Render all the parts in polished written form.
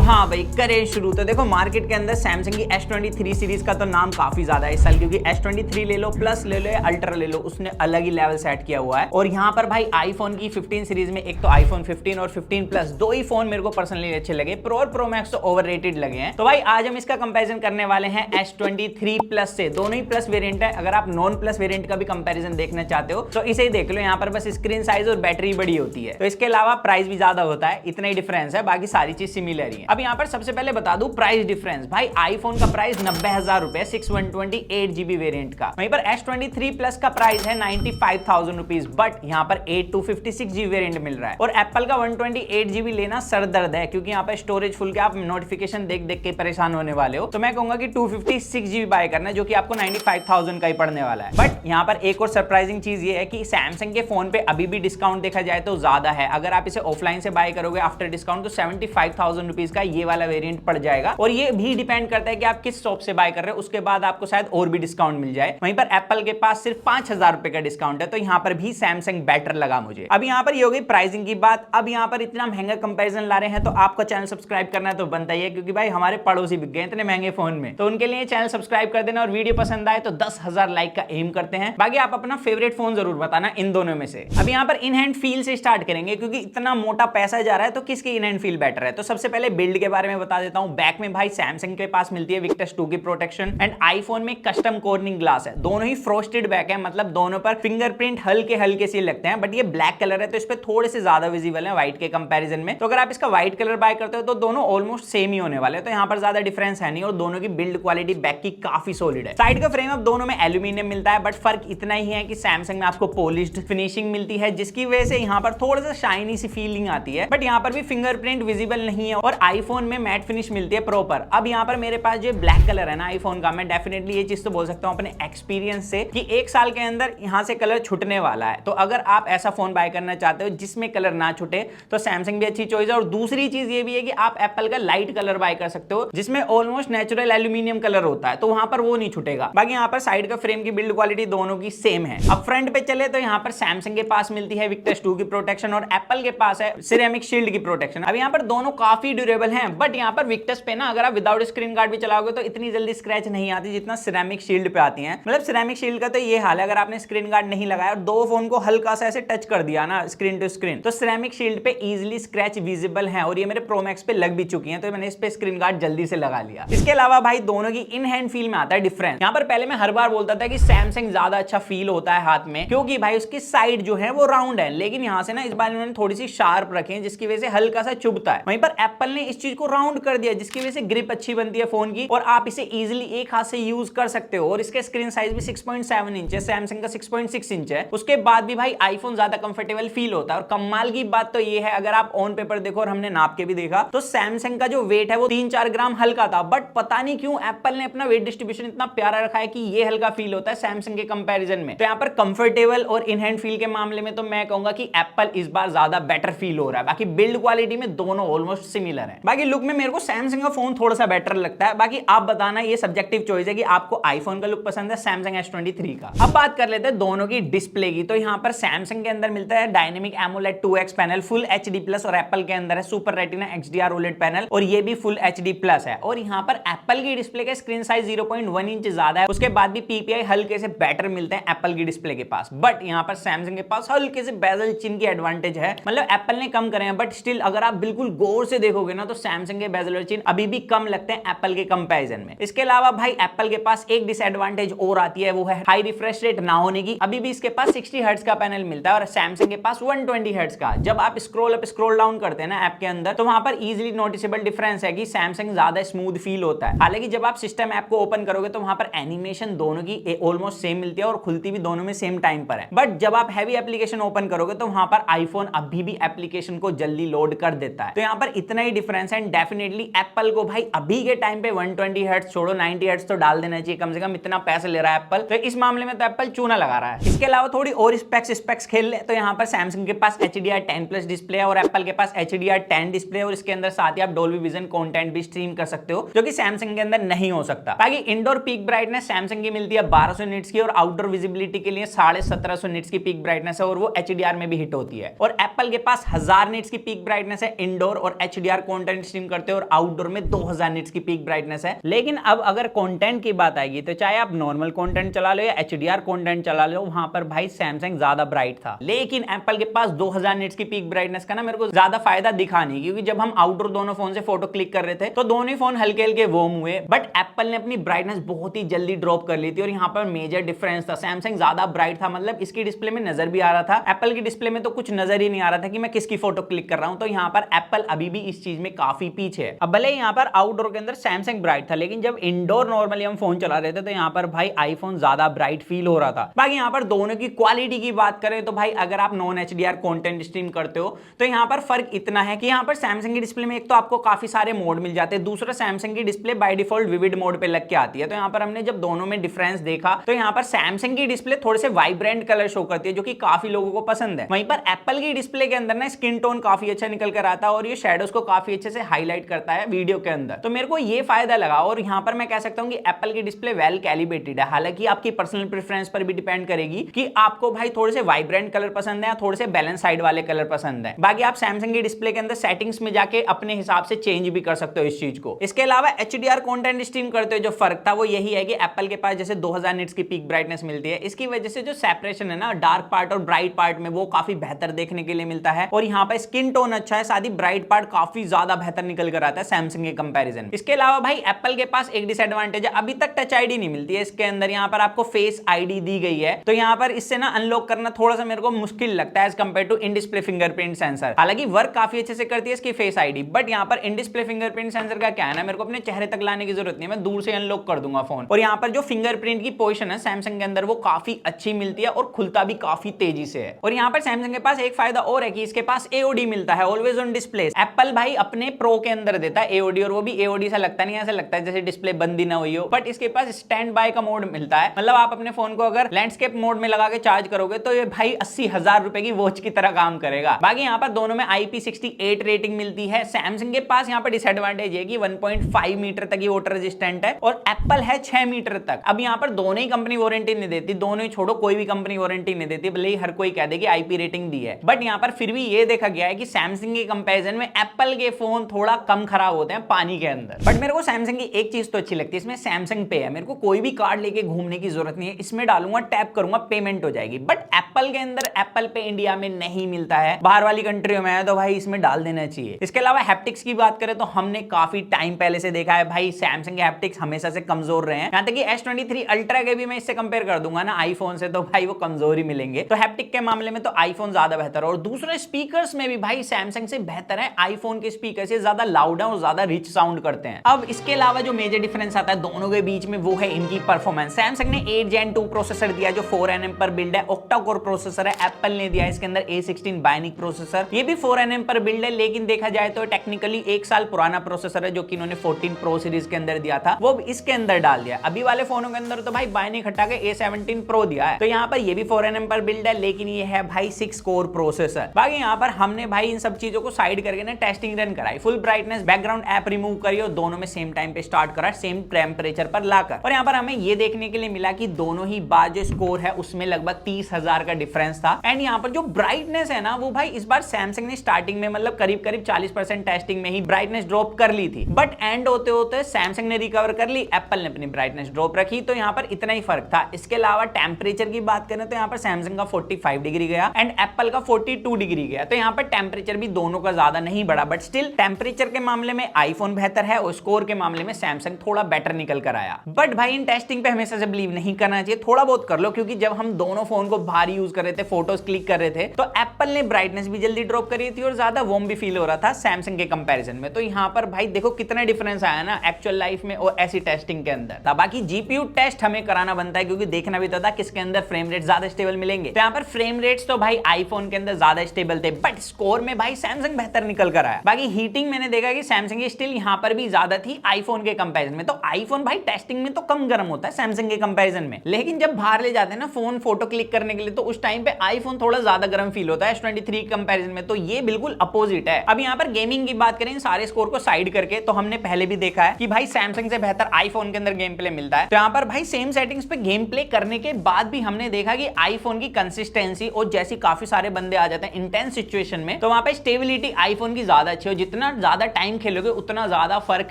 हाँ भाई करें शुरू। तो देखो मार्केट के अंदर सैमसंग की S23 सीरीज का तो नाम काफी ज्यादा है इस साल, क्योंकि S23 ले लो, प्लस ले लो या अल्ट्रा ले लो, उसने अलग ही लेवल सेट किया हुआ है। और यहाँ पर भाई आईफोन की 15 सीरीज में एक तो आईफोन 15 और 15 प्लस दो ही फोन मेरे को पर्सनली अच्छे लगे। प्रो और प्रो मैक्स तो ओवररेटेड लगे हैं। तो भाई आज हम इसका कंपैरिजन करने वाले हैं S23 प्लस से। दोनों ही प्लस वेरिएंट है। अगर आप नॉन प्लस वेरिएंट का भी कंपैरिजन देखना चाहते हो तो इसे ही देख लो। यहाँ पर बस स्क्रीन साइज और बैटरी बड़ी होती है, तो इसके अलावा प्राइस भी ज्यादा होता है, इतना ही डिफरेंस है, बाकी सारी चीज सिमिलर ही है। अब यहाँ पर सबसे पहले बता दूं प्राइस डिफरेंस। भाई आईफोन का प्राइस 90,000 रुपए 6/128GB वेरिएंट का, वहीं पर S23 प्लस का प्राइस है 95,000 रुपीज, बट यहाँ पर 8/256GB वेरिएंट मिल रहा है। और एप्पल का 128GB लेना सर दर्द है, क्योंकि यहाँ पर स्टोरेज फुल के आप नोटिफिकेशन देख देख के परेशान होने वाले हो। तो मैं कहूंगा कि 256GB बाय करना, जो कि आपको 95,000 का ही पड़ने वाला है। बट यहाँ पर एक और सरप्राइजिंग चीज ये है कि सैमसंग के फोन पे अभी भी डिस्काउंट देखा जाए तो ज्यादा है। अगर आप इसे ऑफलाइन से बाय करोगे आफ्टर डिस्काउंट तो 75,000 रुपीज का ये वाला वेरिएंट पड़ जाएगा। और ये भी डिपेंड करता है कि आप किस शॉप से बाय कर रहे हो, उसके बाद आपको शायद और भी डिस्काउंट मिल जाए। वहीं पर एप्पल के पास सिर्फ 5,000 रुपए का डिस्काउंट है, तो यहाँ पर भी सैमसंग बेटर लगा मुझे। अब यहाँ पर ये होगी प्राइसिंग की बात। अब यहाँ पर इतना महंगा कंपैरिजन ला रहे हैं तो आपका चैनल सब्सक्राइब करना तो बनता ही है, क्योंकि भाई हमारे पड़ोसी बिक गए इतने महंगे फोन में, तो उनके लिए चैनल सब्सक्राइब कर देना। और वीडियो पसंद आए तो 10,000 लाइक का एम करते हैं। बाकी आप अपना फेवरेट फोन जरूर बताना इन दोनों में से। अब यहाँ पर इन हैंड फील से स्टार्ट करेंगे, क्योंकि इतना मोटा पैसा जा रहा है तो किसकी इन हैंड फील बेटर है। तो सबसे पहले बिल्ड के बारे में बता देता हूं। बैक में भाई सैमसंग के पास मिलती है विक्टस 2 की प्रोटेक्शन, एंड आईफोन में कस्टम कॉर्निंग ग्लास है। दोनों ही फ्रोस्टेड बैक है, मतलब दोनों पर फिंगरप्रिंट हल्के हल्के से लगते हैं, बट ये ब्लैक कलर है तो इस पे थोड़े से ज्यादा विजिबल है व्हाइट के कंपैरिजन में। तो अगर आप इसका व्हाइट कलर बाय करते हो तो दोनों ऑलमोस्ट सेम ही होने वाले हैं, तो यहाँ पर ज्यादा डिफरेंस है नहीं। और दोनों की बिल्ड क्वालिटी बैक की काफी सॉलिड है। साइड का फ्रेम अब दोनों में एल्यूमिनियम मिलता है, बट फर्क इतना ही है कि सैमसंग में आपको पॉलिश्ड फिनिशिंग मिलती है, जिसकी वजह से यहाँ पर थोड़ा सा शाइनी सी फीलिंग आती है, बट यहाँ पर भी फिंगरप्रिंट विजिबल नहीं है। और आईफोन में मैट फिनिश मिलती है प्रॉपर। अब यहाँ पर मेरे पास जो ब्लैक कलर है ना आईफोन का, मैं डेफिनेटली ये चीज तो बोल सकता हूँ अपने एक्सपीरियंस से कि 1 साल के अंदर यहाँ से कलर छुटने वाला है। तो अगर आप ऐसा फोन बाय करना चाहते हो जिसमें कलर ना छुटे तो सैमसंग भी अच्छी चॉइस है। और दूसरी चीज ये भी है कि आप एप्पल का लाइट कलर बाय कर सकते हो, जिसमें ऑलमोस्ट नेचुरल एल्यूमिनियम कलर होता है, तो वहां पर वो नहीं छुटेगा। बाकी यहाँ पर साइड का फ्रेम की बिल्ड क्वालिटी दोनों की सेम है। अब फ्रंट पे चले तो यहाँ पर सैमसंग के पास मिलती है विक्टस 2 की प्रोटेक्शन और एप्पल के पास है सिरेमिक शील्ड की प्रोटेक्शन। अब यहाँ पर दोनों काफी ड्यूरेबल हैं, बट यहाँ पर विक्टस पे ना अगर आप विदाउट स्क्रीन गार्ड भी चलाओगे तो इतनी जल्दी स्क्रैच नहीं आती जितना सिरेमिक शील्ड पे आती है। मतलब सिरेमिक शील्ड का तो ये हाल है, अगर आपने स्क्रीन गार्ड नहीं लगाया और दो फोन को हल्का सा ऐसे टच कर दिया ना स्क्रीन टू स्क्रीन, तो सिरेमिक शील्ड पे इजीली स्क्रैच विजिबल है। और ये मेरे प्रो मैक्स पे लग भी चुकी है, तो मैंने इस पे स्क्रीन गार्ड जल्दी से लगा लिया। इसके अलावा भाई दोनों की इन हैंड फील में आता है डिफरेंस। यहाँ पर पहले मैं हर बार बोलता था कि सैमसंग ज्यादा अच्छा फील होता है हाथ में, क्योंकि भाई उसकी साइड जो है वो राउंड है, लेकिन यहाँ से ना इस बार इन्होंने थोड़ी सी शार्प रखे, जिसकी वजह से हल्का सा चुभता है। वहीं पर एप्पल ने इस चीज को राउंड कर दिया, जिसकी वजह से ग्रिप अच्छी बनती है फोन की, और आप इसे इजीली एक हाथ से यूज कर सकते हो। और इसका स्क्रीन साइज भी 6.7 इंच है, सैमसंग का 6.6 इंच है। उसके बाद भी भाई आईफोन ज्यादा कंफर्टेबल फील होता है। और कमाल की बात तो ये है, अगर आप ऑन पेपर देखो और हमने नाप के भी देखा तो सैमसंग का जो वेट है वो 3-4 ग्राम हल्का था, बट पता नहीं क्यों एप्पल ने अपना वेट डिस्ट्रीब्यूशन इतना प्यारा रखा है कि ये हल्का फील होता है सैमसंग के कंपैरिजन में। तो यहाँ पर कंफर्टेबल और इन हैंड फील के मामले में तो मैं कहूंगा कि एप्पल इस बार ज्यादा बेटर फील हो रहा है। बाकी बिल्ड क्वालिटी में दोनों ऑलमोस्ट सिमिलर है। बाकी लुक में मेरे को सैमसंग का फोन थोड़ा सा बेटर लगता है। बाकी आप बताना, ये सब्जेक्टिव चॉइस है कि आपको आईफोन का लुक पसंद है सैमसंग S23 का। अब बात कर लेते हैं दोनों की डिस्प्ले की। तो यहाँ पर सैमसंग के अंदर मिलता है dynamic AMOLED 2X panel full HD+, और एप्पल के अंदर है super retina XDR OLED panel, और ये भी फुल HD+ है। और यहाँ पर एप्पल की डिस्प्ले का स्क्रीन साइज 0.1 इंच ज्यादा है। उसके बाद भी PPI हल्के से बेटर मिलते हैं एप्पल की डिस्प्ले के पास, बट यहाँ पर सैमसंग के पास हल्के से बेजल चिन की एडवांटेज है। मतलब एप्पल ने कम करे हैं, बट स्टिल अगर आप बिल्कुल गौर से देखोगे ना तो सैमसंग के बेजल और चिन अभी भी कम लगते हैं एप्पल के कंपैरिजन में। इसके अलावा भाई एप्पल के पास एक डिसएडवांटेज और आती है, वो है हाई रिफ्रेश रेट ना होने की। अभी भी इसके पास 60 हर्ट्ज का पैनल मिलता है और सैमसंग के पास 120 हर्ट्ज का। जब आप स्क्रॉल अप स्क्रॉल डाउन करते हैं ना ऐप के अंदर, तो वहां पर इजीली नोटिसेबल डिफरेंस है कि सैमसंग ज्यादा स्मूथ फील होता है। हालांकि जब आप सिस्टम ऐप को ओपन करोगे तो वहां पर एनिमेशन दोनों की ऑलमोस्ट सेम मिलती है और खुलती भी दोनों में सेम टाइम पर है। बट जब आप हैवी एप्लीकेशन ओपन करोगे तो वहां पर आईफोन अभी भी एप्लीकेशन को जल्दी लोड कर देता है। तो यहाँ पर इतना ही डिफरेंस है। डेफिनेटली एप्पल को भाई अभी के टाइम पे 120 हर्ट्ज छोड़ो 90 हर्ट्ज तो डाल देना चाहिए, कम से कम इतना पैसे ले रहा है एप्पल, तो इस मामले में तो एप्पल चूना लगा रहा है। इसके अलावा थोड़ी और स्पेक्स खेल ले तो यहाँ पर सैमसंग के पास HDR10+ डिस्प्ले है और एप्पल के पास HDR10 डिस्प्ले है, और इसके अंदर साथ ही आप डोल्बी विजन कंटेंट भी स्ट्रीम कर सकते हो, जो कि सैमसंग के अंदर नहीं हो सकता। बाकी इंडोर पीक ब्राइटनेस सैमसंग की मिलती है 1200 निट्स की, और आउटडोर विजिबिलिटी के लिए 1750 निट्स की पीक ब्राइटनेस है, और वो HDR में भी हिट होती है। और एप्पल के पास 1000 निट्स की पीक ब्राइटनेस है इंडोर और HDR कंटेंट कंटेंट स्ट्रीम करते हो और आउटडोर में 2000 निट्स की पीक ब्राइटनेस है। लेकिन अब अगर कंटेंट की बात आएगी तो चाहे आप नॉर्मल कंटेंट चला लो या HDR कंटेंट चला लो, वहां पर भाई सैमसंग ज्यादा ब्राइट था। लेकिन एप्पल के पास 2000 निट्स की पीक ब्राइटनेस का ना मेरे को ज्यादा फायदा दिखा नहीं, क्योंकि जब हम आउटडोर दोनों फोन से फोटो क्लिक कर रहे थे तो दोनों ही फोन हल्के हल्के वार्म हुए, बट एप्पल ने अपनी ब्राइटनेस बहुत ही जल्दी ड्रॉप कर ली थी और यहाँ पर मेजर डिफरेंस था। सैमसंग ज्यादा ब्राइट था, मतलब इसकी डिस्प्ले में नजर भी आ रहा था, एप्पल की डिस्प्ले में तो कुछ नजर ही नहीं आ रहा था कि मैं किसकी फोटो क्लिक कर रहा हूं। तो यहाँ पर एप्पल अभी भी इस चीज में काफी पीछे है। अब भले यहाँ पर आउटडोर के अंदर सैमसंग ब्राइट था, लेकिन जब इंडोर नॉर्मली हम फोन चला रहे थे तो यहाँ पर भाई आईफोन ज्यादा ब्राइट फील हो रहा था। बाकी यहाँ पर दोनों की क्वालिटी की बात करें तो भाई अगर आप नॉन HDR कंटेंट स्ट्रीम करते हो तो यहाँ पर फर्क इतना है कि यहाँ पर सैमसंग की डिस्प्ले में एक तो आपको काफी सारे मोड मिल जाते हैं, दूसरा सैमसंग की display by default vivid mode पे लग के आती है। तो यहाँ पर हमने जब दोनों में डिफरेंस देखा तो यहाँ पर सैमसंग की डिस्प्ले थोड़े से वाइब्रेंट कलर शो करती है, जो कि काफी लोगों को पसंद है। वहीं पर एप्पल की डिस्प्ले के अंदर ना स्किन टोन काफी अच्छा निकल कर आता है और ये शेडोज को काफी अच्छे से हाईलाइट करता है वीडियो के अंदर। तो मेरे को ये फायदा लगा और यहाँ पर मैं कह सकता हूँ कि एप्पल की डिस्प्ले वेल कैलिब्रेटेड है। हालांकि आपकी पर्सनल प्रेफरेंस पर भी डिपेंड करेगी कि आपको भाई थोड़े से वाइब्रेंट कलर पसंद है या थोड़े से बैलेंस साइड वाले कलर पसंद है। बाकी आप सैमसंग की डिस्प्ले के अंदर सेटिंग्स में जाके अपने हिसाब से चेंज भी कर सकते हो इस चीज को। इसके अलावा HDR कंटेंट स्ट्रीम करते हो जो फर्क था वो यही है कि एप्पल के पास जैसे 2000 निट्स की पीक ब्राइटनेस मिलती है, इसकी वजह से जो सेपरेशन है ना डार्क पार्ट और ब्राइट पार्ट में वो काफी बेहतर देखने के लिए मिलता है। और यहाँ पर स्किन टोन अच्छा है, साथ ही ब्राइट पार्ट काफी ज्यादा बेहतर निकल कर आता है सैमसंग के कंपैरिजन। इसके अलावा भाई एप्पल के पास एक डिसएडवांटेज है, अभी तक टच आईडी नहीं मिलती है इसके अंदर। यहाँ पर आपको फेस आईडी दी गई है, तो यहाँ पर इससे ना अनलॉक करना थोड़ा सा मेरे को मुश्किल लगता है as compared to in display fingerprint sensor. हालांकि वर्क काफी अच्छे से करती है इसकी फेस आईडी, बट यहाँ पर इन डिस्प्ले फिंगरप्रिंट सेंसर का क्या है ना, मेरे को अपने चेहरे तक लाने की जरूरत नहीं है, मैं दूर से अनलॉक कर दूंगा फोन। और यहाँ पर जो फिंगरप्रिंट की पोजीशन है सैमसंग के अंदर वो काफी अच्छी मिलती है और खुलता भी काफी तेजी से है। और यहाँ पर सैमसंग के पास एक फायदा और है कि इसके पास AOD मिलता है, ऑलवेज ऑन डिस्प्ले। एप्पल भाई अपने प्रो के अंदर देता है AOD, और वो भी AOD सा लगता नहीं, ऐसा लगता है जैसे डिस्प्ले बंद ही ना हुई हो। बट इसके पास स्टैंड बाय का मोड मिलता है, मतलब आप अपने फोन को अगर लैंडस्केप मोड में लगा के चार्ज करोगे तो ये भाई 80,000 रुपए की वॉच की तरह काम करेगा। बाकी यहाँ पर दोनों में IP68 रेटिंग मिलती है। सैमसंग के पास यहाँ पर डिसएडवांटेज है कि 1.5 मीटर तक ही वाटर रेजिस्टेंट है और एप्पल है 6 मीटर तक। अब यहाँ पर दोनों ही कंपनी वारंटी नहीं देती, दोनों ही छोड़ो कोई भी कंपनी वारंटी नहीं देती, भले ही हर कोई कह दे कि IP रेटिंग दी है। बट यहाँ पर फिर भी ये देखा गया है कि सैमसंग के कंपैरिजन में एप्पल के फोन थोड़ा कम खराब होते हैं पानी के अंदर। बट मेरे को सैमसंग की एक चीज तो अच्छी लगती है, इसमें सैमसंग पे है, मेरे को कोई भी कार्ड लेके घूमने की जरूरत नहीं है, इसमें डालूंगा टैप करूंगा पेमेंट हो जाएगी। बट एप्पल के अंदर एप्पल पे इंडिया में नहीं मिलता है, बाहर वाली कंट्रियों में है, तो भाई इसमें डाल देना चाहिए। इसके अलावा हैप्टिक्स की बात करें तो हमने काफी टाइम पहले से देखा है भाई सैमसंग के हैप्टिक्स हमेशा से कमजोर रहे हैं। यहां तक कि S23 अल्ट्रा के भी मैं इससे कंपेयर कर दूंगा ना आईफोन से, तो भाई वो कमजोर ही मिलेंगे। तो हैप्टिक के मामले में तो आईफोन ज्यादा बेहतर है। और दूसरे स्पीकर्स में भी भाई सैमसंग से बेहतर है, आईफोन के स्पीकर से ज्यादा लाउड है और ज्यादा रिच साउंड करते हैं। अब इसके अलावा जो मेजर डिफरेंस आता है दोनों के बीच में वो है इनकी परफॉर्मेंस। सैमसंग ने 8 Gen 2 प्रोसेसर दिया जो 4nm पर बिल्ड है, ऑक्टा कोर प्रोसेसर है। एप्पल ने दिया इसके अंदर A16 बायोनिक प्रोसेसर, ये भी 4nm पर बिल्ड है, लेकिन देखा जाए तो टेक्निकली 1 साल पुराना प्रोसेसर है जो कि इन्होंने 14 प्रो सीरीज के अंदर दिया था, वो इसके अंदर डाल दिया। अभी वाले फोनों के अंदर तो भाई बायोनिक हटा के A17 प्रो दिया है, तो यहाँ पर ये भी 4nm पर बिल्ड है, लेकिन ये है भाई 6 कोर प्रोसेसर। बाकी यहाँ पर हमने भाई इन सब चीजों को साइड करके ना टेस्टिंग रन कराई, full brightness background app remove करी और दोनों में सेम टाइम पे स्टार्ट करा, सेम टेम्परेचर पर लाकर। और यहाँ पर हमें ये देखने के लिए मिला कि दोनों ही बार जो स्कोर है उसमें लगभग 30,000 का डिफरेंस था। एंड यहाँ पर जो ब्राइटनेस है ना वो भाई इस बार सैमसंग ने स्टार्टिंग में मतलब करीब 40% टेस्टिंग में ही ब्राइटनेस ड्रॉप कर ली थी, बट एंड होते होते सैमसंग ने रिकवर कर ली, एप्पल ने अपनी ब्राइटनेस ड्रॉप रखी, तो यहाँ पर इतना ही फर्क था। इसके अलावा टेम्परेचर की बात करें तो यहाँ पर सैमसंग का 45 डिग्री गया एंड एप्पल का 42 डिग्री गया, तो यहाँ पर टेम्परेचर भी दोनों का ज्यादा नहीं बढ़ा, बट स्टिल टेम्परेचर के मामले में आईफोन बेहतर है और स्कोर के मामले में सैमसंग थोड़ा बेटर निकल कर आया। बट भाई इन टेस्टिंग पे हमेशा से बिलीव नहीं करना चाहिए, थोड़ा बहुत कर लो, क्योंकि जब हम दोनों फोन को बाहर यूज कर रहे थे, फोटोज क्लिक कर रहे थे, तो एप्पल ने ब्राइटनेस भी जल्दी ड्रॉप करी थी और ज्यादा वार्म भी फील हो रहा था सैमसंग के कंपैरिजन में। तो यहाँ पर भाई देखो कितना डिफरेंस आया ना एक्चुअल लाइफ में और ऐसी टेस्टिंग के अंदर। बाकी जीपीयू टेस्ट हमें कराना बनता है, क्योंकि देखना भी तो था किसके अंदर फ्रेम रेट ज्यादा स्टेबल मिलेंगे। तो यहाँ पर फ्रेम रेट्स तो भाई आईफोन के अंदर ज्यादा स्टेबल थे, बट स्कोर में भाई सैमसंग बेहतर निकल कर आया। बाकी हीटिंग मैंने देखा कि सैमसंग की स्टिल यहाँ पर भी ज्यादा थी आईफोन के कंपैरिजन में, तो आईफोन भाई टेस्टिंग में तो कम गर्म होता है सैमसंग के कंपैरिजन में, लेकिन जब बाहर ले जाते हैं ना फोन फोटो क्लिक करने के लिए, तो उस टाइम पे आईफोन थोड़ा ज्यादा गर्म फील होता है S23 कंपैरिजन में, तो ये बिल्कुल अपोजिट है। अब यहाँ पर गेमिंग की बात करें सारे स्कोर को साइड करके, तो हमने पहले भी देखा है कि भाई सैमसंग से बेहतर आईफोन के अंदर गेम प्ले मिलता है। तो यहाँ पर भाई सेम सेटिंग्स पे गेम प्ले करने के बाद भी हमने देखा कि आईफोन की कंसिस्टेंसी और जैसी काफी सारे बंदे आ जाते हैं इंटेंस सिचुएशन में, तो वहां पे स्टेबिलिटी आईफोन की ज्यादा अच्छी है। जितना जितना ज्यादा टाइम खेलोगे उतना ज्यादा फर्क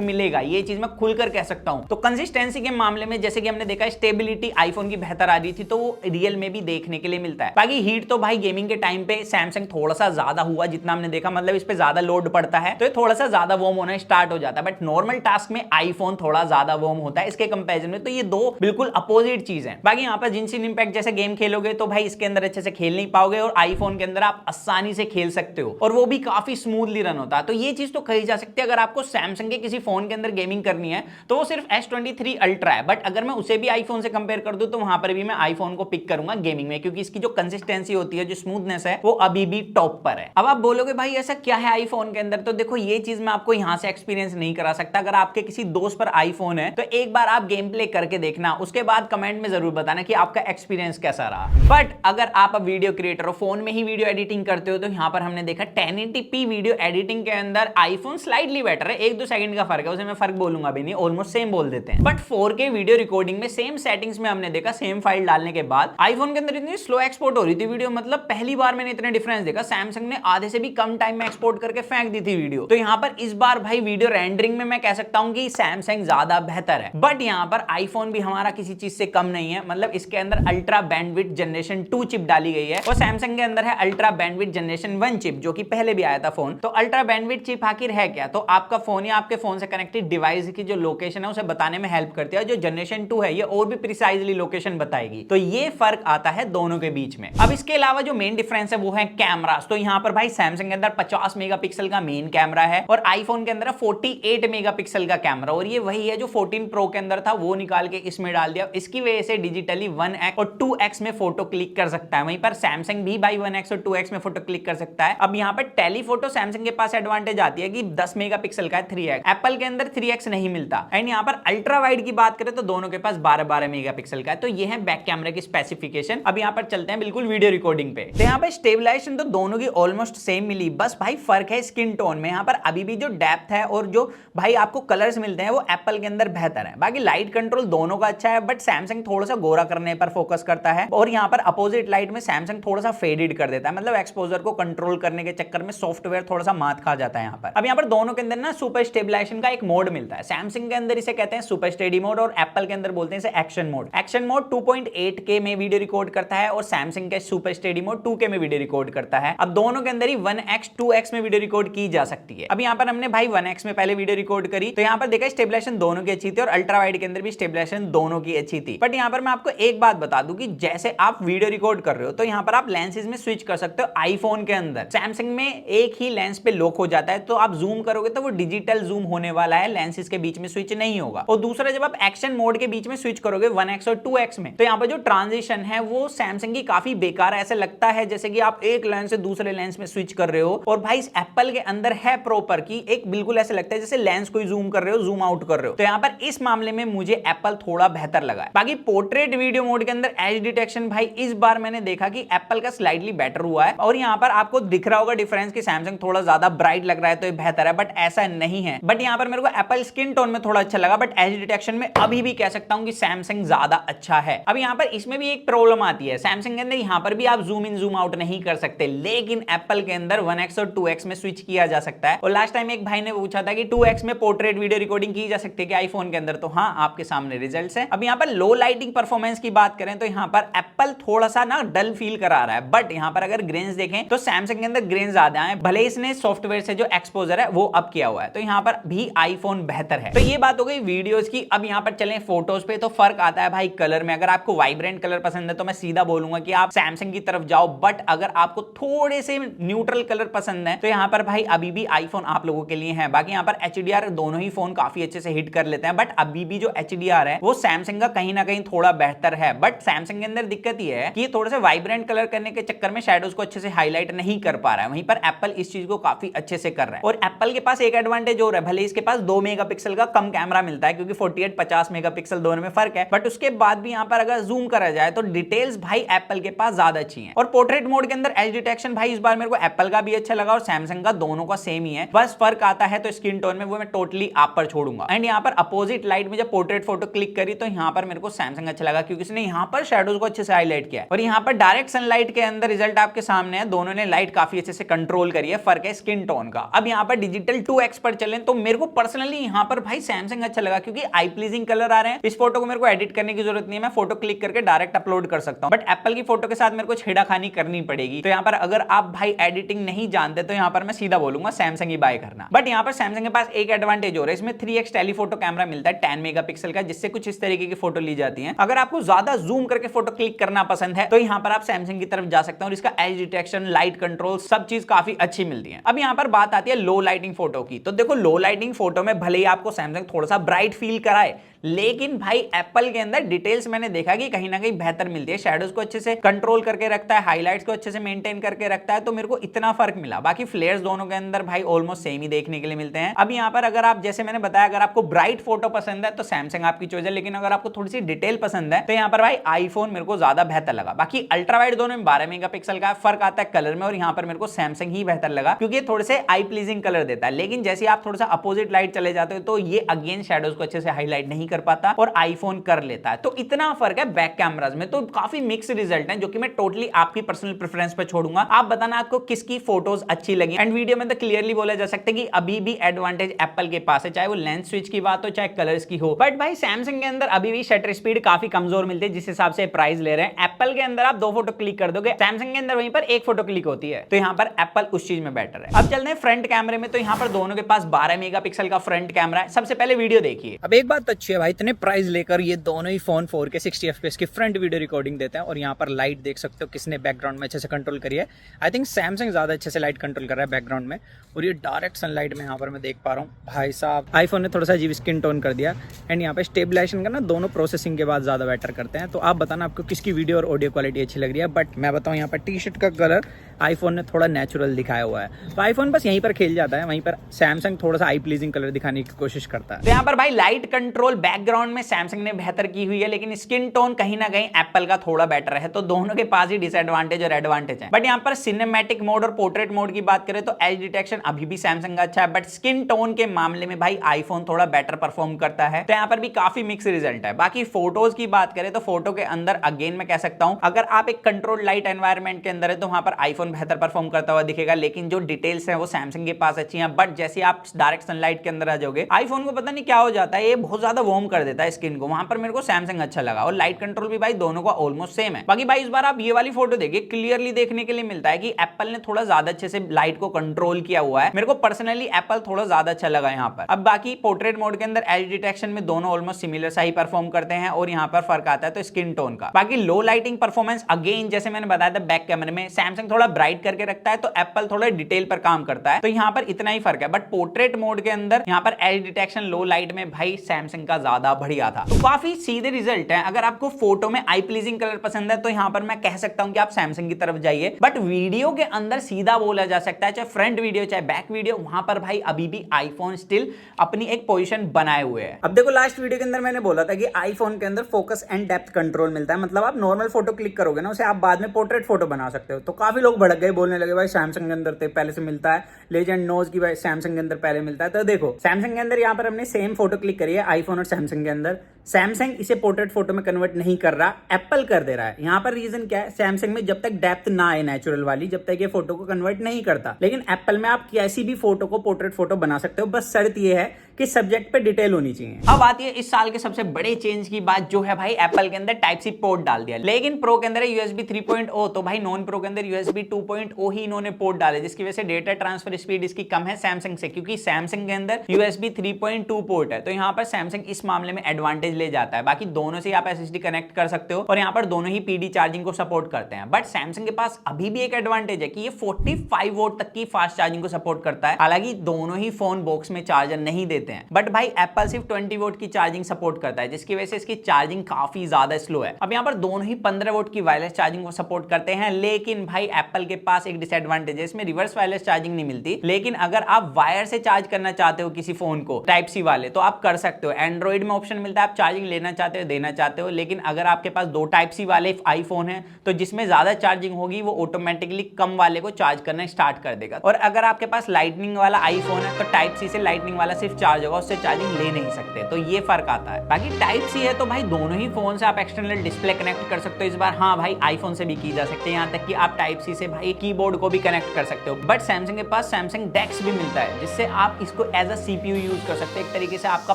मिलेगा, ये चीज मैं खुलकर कह सकता हूं। तो कंसिस्टेंसी के मामले में जैसे कि हमने देखा स्टेबिलिटी आईफोन की बेहतर आ रही थी, तो वो रियल में भी देखने के लिए मिलता है। बाकी हीट तो भाई गेमिंग के टाइम पे सैमसंग थोड़ा सा ज्यादा हुआ, जितना हमने देखा, मतलब इस पे ज्यादा लोड पड़ता है तो ये थोड़ा सा ज्यादा वार्म होना स्टार्ट हो जाता है। बट नॉर्मल टास्क में आईफोन थोड़ा ज्यादा वार्म होता है इसके कंपैरिजन में, तो ये दो बिल्कुल अपोजिट चीज है। बाकी यहाँ पर जिनसिन इंपैक्ट जैसे गेम खेलोगे तो भाई इसके अंदर अच्छे से खेल नहीं पाओगे, और आईफोन के अंदर आप आसानी से खेल सकते हो और वो भी काफी स्मूथली रन होता है। तो ये चीज तो कही जा सकती है। अगर आपको सैमसंग के किसी फोन के अंदर गेमिंग करनी है तो वो सिर्फ S23 अल्ट्रा है, बट अगर मैं उसे भी आईफोन से कंपेयर कर दूं तो वहां पर भी मैं आईफोन को पिक करूंगा गेमिंग में, क्योंकि इसकी जो कंसिस्टेंसी होती है, जो स्मूथनेस है, वो अभी भी टॉप पर है। अब आप बोलोगे भाई ऐसा क्या है आईफोन के अंदर, तो देखो ये चीज मैं आपको यहां से एक्सपीरियंस नहीं करा सकता। अगर आपके किसी दोस्त पर आईफोन है तो एक बार आप गेम प्ले करके देखना, उसके बाद कमेंट में जरूर बताना कि आपका एक्सपीरियंस कैसा रहा। बट अगर आप अब वीडियो क्रिएटर हो, फोन में ही वीडियो एडिटिंग करते हो, तो यहां पर हमने देखा 1080p वीडियो एडिटिंग के अंदर आईफोन स्लाइटली बेटर है, 1-2 सेकंड का फर्क है, उसे मैं फर्क बोलूंगा भी नहीं, ऑलमोस्ट सेम बोल देते हैं। बट 4K वीडियो रिकॉर्डिंग में सेम सेटिंग्स में हमने देखा सेम फाइल डालने के बाद आईफोन के अंदर इतनी स्लो एक्सपोर्ट हो रही थी वीडियो, मतलब पहली बार मैंने इतने डिफरेंस देखा। सैमसंग ने आधे से भी कम टाइम में एक्सपोर्ट करके फेंक दी थी वीडियो। तो यहां पर इस बार भाई वीडियो रेंडरिंग में मैं कह सकता हूं कि सैमसंग ज्यादा बेहतर है। बट यहां पर आईफोन भी हमारा किसी चीज से कम नहीं है, मतलब इसके अंदर अल्ट्रा बैंडविड्थ जनरेशन 2 चिप डाली गई है, और सैमसंग के अंदर है अल्ट्रा बैंडविड्थ जनरेशन 1 चिप, जो कि पहले भी आया था फोन। तो अल्ट्रा बैंडविड्थ चिप आखिर है क्या, तो आपका फोन या आपके फोन से कनेक्टेड डिवाइस की जो लोकेशन है उसे बताने में हेल्प करती है। जो जनरेशन 2 है ये और भी प्रिसाइजली लोकेशन बताएगी। तो ये फर्क आता है दोनों के बीच में। अब इसके अलावा जो मेन डिफरेंस है वो है कैमरास। तो यहां पर भाई सैमसंग के अंदर 50 मेगापिक्सल का मेन कैमरा है और आईफोन के अंदर 48 मेगापिक्सल का कैमरा, और ये वही है जो 14 प्रो के अंदर था, वो निकाल के इसमें डाल दिया। इसकी वजह से डिजिटली 1x और 2x में फोटो क्लिक कर सकता है, वहीं पर सैमसंग भी भाई 1x और 2x में फोटो क्लिक कर सकता है। अब यहाँ पर टेलीफोटो सैमसंग के पास एडवांटेज आती है कि 10 मेगापिक्सल का है 3x, एप्पल के अंदर 3x नहीं मिलता। एंड यहाँ पर अल्ट्रा वाइड की बात करें तो दोनों के पास 12-12 मेगापिक्सल का है। तो ये है बैक कैमरे की स्पेसिफिकेशन। अब यहाँ पर चलते हैं बिल्कुल वीडियो रिकॉर्डिंग पे। तो यहाँ पर स्टेबलाइजेशन तो दोनों की ऑलमोस्ट सेम मिली, बस भाई फर्क है स्किन टोन में। यहाँ पर अभी भी जो डेप्थ है और जो भाई आपको कलर्स मिलते हैं वो एप्पल के अंदर बेहतर है। बाकी लाइट कंट्रोल दोनों का अच्छा है, बट सैमसंग थोड़ा सा गोरा करने पर फोकस करता है, और यहाँ पर अपोजिट लाइट में सैमसंग थोड़ा सा फेडेड कर देता है, मतलब एक्सपोजर को कंट्रोल करने के चक्कर में सॉफ्टवेयर थोड़ा सा मात खा जाता है यहाँ पर। अब यहाँ पर दोनों के अंदर ना सुपर स्टेबलाइजेशन का एक मोड मिलता है। सैमसंग के अंदर इसे कहते हैं सुपर स्टेडी मोड और एप्पल के अंदर बोलते हैं इसे action mode. Action mode 2.8K में वीडियो रिकॉर्ड करता है और सैमसंग के सुपर स्टेडी मोड 2K में वीडियो रिकॉर्ड करता है। अब दोनों के अंदर ही 1x 2x में वीडियो रिकॉर्ड की जा सकती है। अब यहाँ पर हमने भाई 1x में पहले वीडियो रिकॉर्ड करी, तो यहाँ पर देखा स्टेबलाइजेशन दोनों की अच्छी थी और अल्ट्रा वाइड के अंदर भी स्टेबलाइजेशन दोनों की अच्छी थी। बट यहाँ पर मैं आपको एक बात बता दूं कि जैसे आप वीडियो रिकॉर्ड कर रहे हो तो यहाँ पर आप लेंसेज में स्विच कर सकते हो। आईफोन के अंदर सैमसंग में एक ही लेंस पे लॉक हो जाता है, तो आप जूम करोगे तो वो डिजिटल जूम होने वाला है, लेंसेज के बीच में स्विच नहीं होगा। और दूसरा जब आप एक्शन मोड के बीच में स्विच करोगे 1x और 2x में, तो यहाँ पर जो ट्रांजिशन है वो सैमसंग की काफी बेकार है। ऐसे लगता है जैसे कि आप एक लेंस से दूसरे लेंस में स्विच कर रहे हो, और भाई इस एप्पल के अंदर है प्रॉपर की एक बिल्कुल ऐसे लगता है जैसे लेंस कोई जूम कर रहे हो, जूम आउट कर रहे हो। तो यहाँ पर इस मामले में मुझे एप्पल थोड़ा बेहतर लगा है। बाकी पोर्ट्रेट वीडियो मोड के अंदर एज डिटेक्शन भाई इस बार मैंने देखा कि एप्पल का स्लाइटली बेटर हुआ है, और यहाँ पर आपको दिख रहा होगा डिफरेंस कि सैमसंग थोड़ा ज्यादा ब्राइट लग रहा है तो ये बेहतर है, बट ऐसा नहीं है। बट यहाँ पर मेरे को एप्पल स्किन टोन में थोड़ा अच्छा लगा, बट एज डिटेक्शन में अभी भी कह सकता हूं कि सैमसंग ज्यादा अच्छा है। अब यहाँ पर इसमें भी एक प्रॉब्लम आती है, सैमसंग के अंदर यहाँ पर भी आप जूम इन जूम आउट नहीं कर सकते, लेकिन एप्पल के अंदर 1x और 2x में स्विच किया जा सकता है। और लास्ट टाइम एक भाई ने पूछा था कि 2x में पोर्ट्रेट वीडियो रिकॉर्डिंग की जा सकती है कि आईफोन के अंदर, तो हाँ आपके सामने रिजल्ट्स हैं। अब यहाँ पर लो लाइटिंग परफॉर्मेंस की बात करें तो यहाँ पर एप्पल थोड़ा सा ना डल फील करा रहा है, बट यहाँ पर अगर ग्रेन्स देखें तो सैमसंग के अंदर ग्रेन ज्यादा है, भले इसने सॉफ्टवेयर से जो एक्सपोजर है वो अप किया हुआ है, तो यहाँ पर भी आईफोन बेहतर है। तो ये बात हो गई वीडियोस की। अब यहाँ पर चलें फोटोज पे, तो फर्क आता है भाई कलर में। अगर आपको वाइब्रेंट कलर पसंद है तो मैं सीधा बोलूंगा कि आप सैमसंग की तरफ जाओ, बट अगर आपको थोड़े से न्यूट्रल कलर पसंद है तो यहाँ पर भाई अभी भी आईफोन आप लोगों के लिए है। बाकी यहाँ पर HDR दोनों ही फोन काफी अच्छे से हिट कर लेते हैं, बट अभी भी जो HDR है वो सैमसंग का कहीं ना कहीं थोड़ा बेहतर है। बट सैमसंग के अंदर दिक्कत ये है कि थोड़ा सा वाइब्रेंट कलर करने के चक्कर में शैडोज को अच्छे से हाईलाइट नहीं कर पा रहा है, वहीं पर एप्पल इस चीज को काफी अच्छे से कर रहा है। और एप्पल के पास एक एडवांटेज और है, भले इसके पास 2 मेगापिक्सल का कम कैमरा मिलता है क्योंकि 48-50 मेगापिक्सल दोनों में फर्क है, बट उसके बाद भी यहाँ पर अगर जूम करा जाए तो डिटेल्स भाई एप्पल के पास ज्यादा अच्छी हैं। और पोर्ट्रेट मोड के अंदर एज डिटेक्शन भाई इस बार मेरे को एप्पल का भी अच्छा लगा और सैमसंग का, दोनों का सेम ही है, बस फर्क आता है तो स्किन टोन में, वो मैं टोटली आप पर छोड़ूंगा। एंड यहाँ पर अपोजिट लाइट में जब पोर्ट्रेट फोटो क्लिक करी तो यहाँ पर मेरे को सैमसंग अच्छा लगा क्योंकि इसने यहाँ पर शैडोज को अच्छे से हाईलाइट किया, और यहाँ पर डायरेक्ट सनलाइट के अंदर रिजल्ट आपके सामने है, दोनों ने लाइट काफी अच्छे से कंट्रोल करी है, फर्क है स्किन टोन का। अब यहाँ पर डिजिटल 2x पर चलें तो मेरे को पर्सनली यहाँ पर भाई सैमसंग अच्छा लगा, क्योंकि आई प्लीजिंग कलर आ रहे हैं। इस फोटो को मेरे को एडिट करने की जरूरत नहीं है, मैं फोटो क्लिक करके डायरेक्ट अपलोड कर सकता हूं। बट एप्पल की फोटो के साथ मेरे को छेड़ाखानी करनी पड़ेगी। तो यहाँ पर अगर आप भाई एडिटिंग नहीं जानते तो यहाँ पर मैं सीधा बोलूंगा सैमसंग ही बाय करना। बट यहाँ पर सैमसंग के पास एक एडवांटेज हो रहा है, इसमें 3x टेलीफोटो कैमरा मिलता है 10 मेगापिक्सल का, जिससे कुछ इस तरीके की फोटो ली जाती है। अगर आपको ज्यादा जूम करके फोटो क्लिक करना पसंद है तो यहाँ पर आप सैमसंग की तरफ जा सकते हैं, और इसका एज डिटेक्शन, लाइट कंट्रोल, सब चीज काफी अच्छी मिलती है। अब यहाँ पर बात आती है लो लाइटिंग फोटो की। तो देखो लो लाइटिंग फोटो में भले ही आपको सैमसंग थोड़ा सा ब्राइट फील कराए, लेकिन भाई एप्पल के अंदर डिटेल्स मैंने देखा कि कहीं ना कहीं बेहतर मिलती है। शैडोज को अच्छे से कंट्रोल करके रखता है, हाइलाइट्स को अच्छे से मेंटेन करके रखता है, तो मेरे को इतना फर्क मिला। बाकी फ्लेयर्स दोनों के अंदर भाई ऑलमोस्ट सेम ही देखने के लिए मिलते हैं। अब यहाँ पर अगर आप, जैसे मैंने बताया, अगर आपको ब्राइट फोटो पसंद है तो सैमसंग आपकी चॉइस है, लेकिन अगर आपको थोड़ी सी डिटेल पसंद है तो यहाँ पर भाई आईफोन मेरे को ज्यादा बेहतर लगा। बाकी अल्ट्रा वाइड दोनों में 12 मेगापिक्सल का फर्क आता है कलर में, और यहाँ पर मेरे को सैमसंग ही बेहतर लगा, क्योंकि ये थोड़े से आई प्लीजिंग कलर देता है। लेकिन जैसे आप थोड़ा सा अपोजिट लाइट चले जाते हो तो ये अगेन शैडोज को अच्छे से हाईलाइट नहीं कर पाता और आईफोन कर लेता है। तो इतना फर्क है बैक कैमरास में। तो काफी मिक्स रिजल्ट है, जो कि मैं टोटली आपकी पर्सनल प्रेफरेंस पे छोड़ूंगा। आप बताना आपको किसकी फोटोज अच्छी लगी। एंड वीडियो में तो क्लियरली बोला जा सकता है कि अभी भी एडवांटेज एप्पल के पास है, चाहे वो लेंस स्विच की बात हो चाहे कलर्स की हो। बट भाई सैमसंग के अंदर अभी भी शटर स्पीड काफी कमजोर मिलती है, जिस हिसाब से प्राइस ले रहे हैं। एप्पल के अंदर आप 2 फोटो क्लिक कर दोगे, सैमसंग के अंदर वहीं पर 1 फोटो क्लिक होती है। तो यहाँ पर एप्पल उस चीज में बेटर है। अब चलते हैं फ्रंट कैमरे में। तो यहाँ पर दोनों के पास 12 मेगापिक्सल का फ्रंट कैमरा है। सबसे पहले वीडियो देखिए। अब एक बात अच्छी है भाई, इतने प्राइस लेकर ये दोनों ही फोन 4K 60 FPS की फ्रंट वीडियो रिकॉर्डिंग देते हैं। और यहाँ पर लाइट देख सकते हो किसने बैकग्राउंड में अच्छे से कंट्रोल करी है। आई थिंक सैमसंग ज्यादा अच्छे से लाइट कंट्रोल कर रहा है बैकग्राउंड में। और ये डायरेक्ट सनलाइट में यहाँ पर मैं देख पा रहा हूँ। भाई साहब आईफोन ने थोड़ा सा अजीब स्किन टोन कर दिया। एंड यहाँ पे स्टेबलाइजेशन करना दोनों प्रोसेसिंग के बाद ज्यादा बेटर करते हैं। तो आप बताना आपको किसकी वीडियो और ऑडियो क्वालिटी अच्छी लग रही है। बट मैं बताऊँ, यहाँ पर टी शर्ट का कलर आईफोन ने थोड़ा नेचुरल दिखाया हुआ है। तो आईफोन बस यहीं पर खेल जाता है, वहीं पर सैमसंग थोड़ा सा आई प्लीजिंग कलर दिखाने की कोशिश करता है। तो यहाँ पर भाई लाइट कंट्रोल बैकग्राउंड में सैमसंग ने बेहतर की हुई है, लेकिन स्किन टोन कहीं ना कहीं एप्पल का थोड़ा बेटर है। तो दोनों के पास ही डिसएडवांटेज और एडवांटेज है। बट यहाँ पर सिनेमैटिक मोड और पोर्ट्रेट मोड की बात करें तो एज डिटेक्शन अभी भी सैमसंग का अच्छा है, बट स्किन टोन के मामले में भाई आईफोन थोड़ा बेटर परफॉर्म करता है। तो यहाँ पर भी काफी मिक्स रिजल्ट है। बाकी फोटोज की बात करें तो फोटो के अंदर अगेन मैं कह सकता हूं, अगर आप एक कंट्रोल लाइट एनवायरनमेंट के अंदर है तो वहां पर आईफोन बेहतर परफॉर्म करता हुआ दिखेगा, लेकिन जो डिटेल्स है वो सैमसंग के पास अच्छी हैं। बट जैसे आप डायरेक्ट सनलाइट के अंदर आ जाओगे, आईफोन को पता नहीं क्या हो जाता है, ये बहुत ज्यादा वार्म कर देता है स्किन को। वहां पर मेरे को सैमसंग अच्छा लगा। और लाइट कंट्रोल भी भाई दोनों का ऑलमोस्ट सेम है। बाकी भाई इस बार आप ये वाली फोटो देखिए, क्लियरली देखने के लिए मिलता है कि एप्पल ने थोड़ा ज्यादा अच्छे से लाइट को कंट्रोल किया हुआ है। मेरे को पर्सनली एप्पल थोड़ा ज्यादा अच्छा लगा यहाँ पर। अब बाकी पोर्ट्रेट मोड के अंदर एज डिटेक्शन में दोनों ऑलमोस्ट सिमिलर सा ही परफॉर्म करते हैं, और यहाँ पर फर्क आता है तो स्किन टोन का। बाकी लो लाइटिंग परफॉर्मेंस अगेन जैसे मैंने बताया था, बैक कैमरे में सैमसंग थोड़ा ब्राइट करके रखता है तो एप्पल थोड़ा डिटेल पर काम करता है। तो यहाँ पर इतना ही फर्क है। बट पोर्ट्रेट मोड के अंदर यहाँ पर एज डिटेक्शन लो लाइट में भाई सैमसंग का ज्यादा बढ़िया था। तो काफी सीधे रिजल्ट है। अगर आपको फोटो में आई प्लीजिंग कलर पसंद है तो यहाँ पर मैं कह सकता हूँ कि आप सैमसंग की तरफ जाइए। बट वीडियो के अंदर सीधा बोला जा सकता है, चाहे फ्रंट वीडियो चाहे बैक वीडियो, वहां पर भाई अभी भी आईफोन स्टिल अपनी एक पोजीशन बनाए हुए है। अब देखो लास्ट वीडियो के अंदर मैंने बोला था कि आईफोन के अंदर फोकस एंड डेप्थ कंट्रोल मिलता है। मतलब आप नॉर्मल फोटो क्लिक करोगे ना, उसे आप बाद में पोर्ट्रेट फोटो बना सकते हो। तो काफी लोग भड़क गए, बोलने लगे भाई सैमसंग के अंदर पहले से मिलता है, लेजेंड नोज की भाई सैमसंग के अंदर पहले मिलता है। तो देखो सैमसंग के अंदर यहाँ पर हमने सेम फोटो क्लिक करी है आईफोन और सैमसंग के अंदर। सैमसंग इसे पोर्ट्रेट फोटो में कन्वर्ट नहीं कर रहा, एप्पल कर दे रहा है। यहाँ पर रीजन क्या है, सैमसंग में जब तक डेप्थ ना आए नेचुरल वाली, जब तक ये फोटो को कन्वर्ट नहीं करता। लेकिन एप्पल में आप कैसी भी फोटो को पोर्ट्रेट फोटो बना सकते हो, बस शर्त ये है कि सब्जेक्ट पे डिटेल होनी चाहिए। अब आती है इस साल के सबसे बड़े चेंज की बात, जो है भाई एप्पल के अंदर टाइप सी पोर्ट डाल दिया। लेकिन प्रो के अंदर है USB 3.0, तो भाई नॉन प्रो के अंदर USB 2.0 ही इन्होंने पोर्ट डाले, जिसकी वजह से डेटा ट्रांसफर स्पीड इसकी कम है सैमसंग से, क्योंकि सैमसंग के अंदर USB 3.2 पोर्ट है। तो यहाँ पर सैमसंग इस मामले में एडवांटेज ले जाता है। बाकी दोनों से आप SSD कनेक्ट कर सकते हो, और यहाँ पर दोनों ही PD चार्जिंग को सपोर्ट करते हैं। बट सैमसंग के पास अभी भी एक एडवांटेज है कि ये 45 वोल्ट तक की फास्ट चार्जिंग को सपोर्ट करता है। हालांकि दोनों ही फोन बॉक्स में चार्जर नहीं देते हैं, बट भाई एप्पल सिर्फ 20 वोल्ट की चार्जिंग सपोर्ट करता है, जिसकी वजह से इसकी चार्जिंग काफी ज्यादा स्लो है। अब यहाँ पर दोनों ही 15 वोल्ट की वायरलेस चार्जिंग को सपोर्ट करते हैं। लेकिन भाई एप्पल के पास एक डिसएडवांटेज है, इसमें रिवर्स वायरलेस चार्जिंग नहीं मिलती। लेकिन अगर आप वायर से चार्ज करना चाहते हो किसी फोन को टाइप सी वाले, तो आप कर सकते हो। एंड्रॉइड में ऑप्शन मिलता है, आप चार्जिंग लेना चाहते हो, देना चाहते हो, लेकिन अगर आपके पास दो टाइप सी वाले आईफोन है तो जिसमें ज्यादा चार्जिंग होगी वो ऑटोमेटिकली कम वाले को चार्ज करना स्टार्ट कर देगा। और अगर आपके पास लाइटनिंग वाला आईफोन है तो टाइप सी से लाइटनिंग वाला सिर्फ चार्ज होगा, उससे चार्जिंग ले नहीं सकते। तो ये फर्क आता है। बाकी टाइप सी है तो भाई दोनों ही फोन से आप एक्सटर्नल डिस्प्ले कनेक्ट कर सकते हो इस बार। हाँ भाई आईफोन से भी की जा सकती है, यहाँ तक कि आप टाइप सी से भाई कीबोर्ड को भी कनेक्ट कर सकते हो। बट सैमसंग के पास सैमसंग डेक्स भी मिलता है जिससे आप इसको एज अ सीपीयू यूज कर सकते हो, एक तरीके से आपका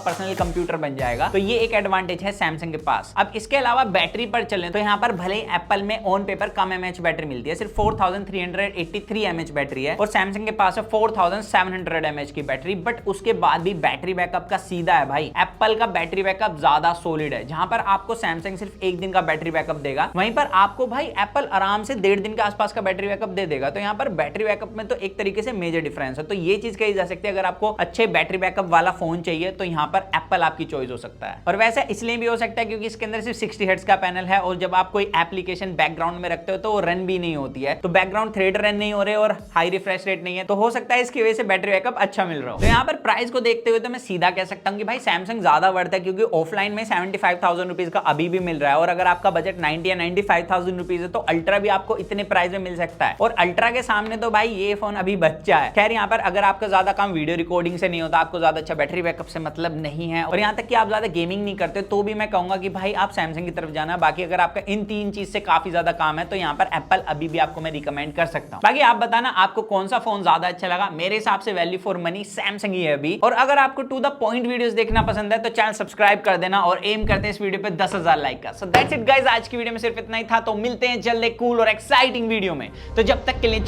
पर्सनल कंप्यूटर बन जाएगा। तो ये एक एडवांटेज है सैमसंग के पास। अब इसके अलावा बैटरी पर चलें तो यहाँ पर भले ही एप्पल में ऑन पेपर कम एमएच बैटरी मिलती है, सिर्फ 4383 एमएच बैटरी है, और सैमसंग के पास है 4700 एमएच की बैटरी। बट उसके बाद भी बैटरी बैकअप का सीधा है भाई, एप्पल का बैटरी बैकअप ज्यादा सॉलिड है। जहां पर आपको सैमसंग सिर्फ एक दिन का बैटरी बैकअप देगा, वहीं पर आपको भाई एप्पल आराम से 1.5 दिन के आसपास का बैटरी बैकअप दे देगा। तो यहाँ पर बैटरी बैकअप में तो एक तरीके से मेजर डिफरेंस है। तो ये चीज कही जा सकती है, अगर आपको अच्छे बैटरी बैकअप वाला फोन चाहिए तो यहाँ पर एप्पल आपकी चॉइस हो सकता है। और वैसे इसलिए भी हो सकता है क्योंकि इसके अंदर सिर्फ 60 हर्ट्ज का पैनल है, और जब आप कोई एप्लीकेशन बैकग्राउंड में रखते हो तो वो रन भी नहीं होती है, तो बैकग्राउंड थ्रेड रन नहीं हो रहे और हाई रिफ्रेश रेट नहीं है, तो हो सकता है इसकी वजह से बैटरी बैकअप अच्छा मिल रहा हो। तो यहाँ पर प्राइस को देखते हुए तो मैं सीधा कह सकता हूँ कि भाई सैमसंग ज्यादा वर्थ है, क्योंकि ऑफलाइन में 75,000 रुपीज का अभी भी मिल रहा है, और अगर आपका बजट 90 या 95,000 रुपीज है तो अल्ट्रा भी आपको इतने प्राइस में मिल सकता है। और अल्ट्रा के सामने तो भाई ये फोन अभी बच्चा है। खैर यहाँ पर अगर आपका ज्यादा काम वीडियो रिकॉर्डिंग से नहीं होता, आपको ज्यादा अच्छा बैटरी बैकअप से मतलब नहीं है, और यहाँ तक कि आप ज्यादा गेमिंग नहीं करते, तो भी मैं कहूंगा कि भाई आप सैमसंग की तरफ जाना। बाकी अगर आपका इन तीन चीज से काफी ज्यादा काम है तो यहाँ पर एप्पल अभी भी आपको मैं रिकमेंड कर सकता हूँ। बाकी आप बताना आपको कौन सा फोन ज्यादा अच्छा लगा। मेरे हिसाब से वैल्यू फॉर मनी सैमसंग ही है अभी। और अगर आपको टू द पॉइंट वीडियोस देखना पसंद है तो चैनल सब्सक्राइब कर देना, और एम करते हैं इस वीडियो पे 10,000 लाइक का। सो दैट्स इट गाइस, आज की वीडियो में सिर्फ इतना ही था। तो मिलते हैं जल्द एक कूल और एक्साइटिंग वीडियो में। तो जब तक के लिए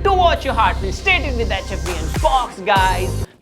to watch your heart, stay tuned with HFB and folks guys.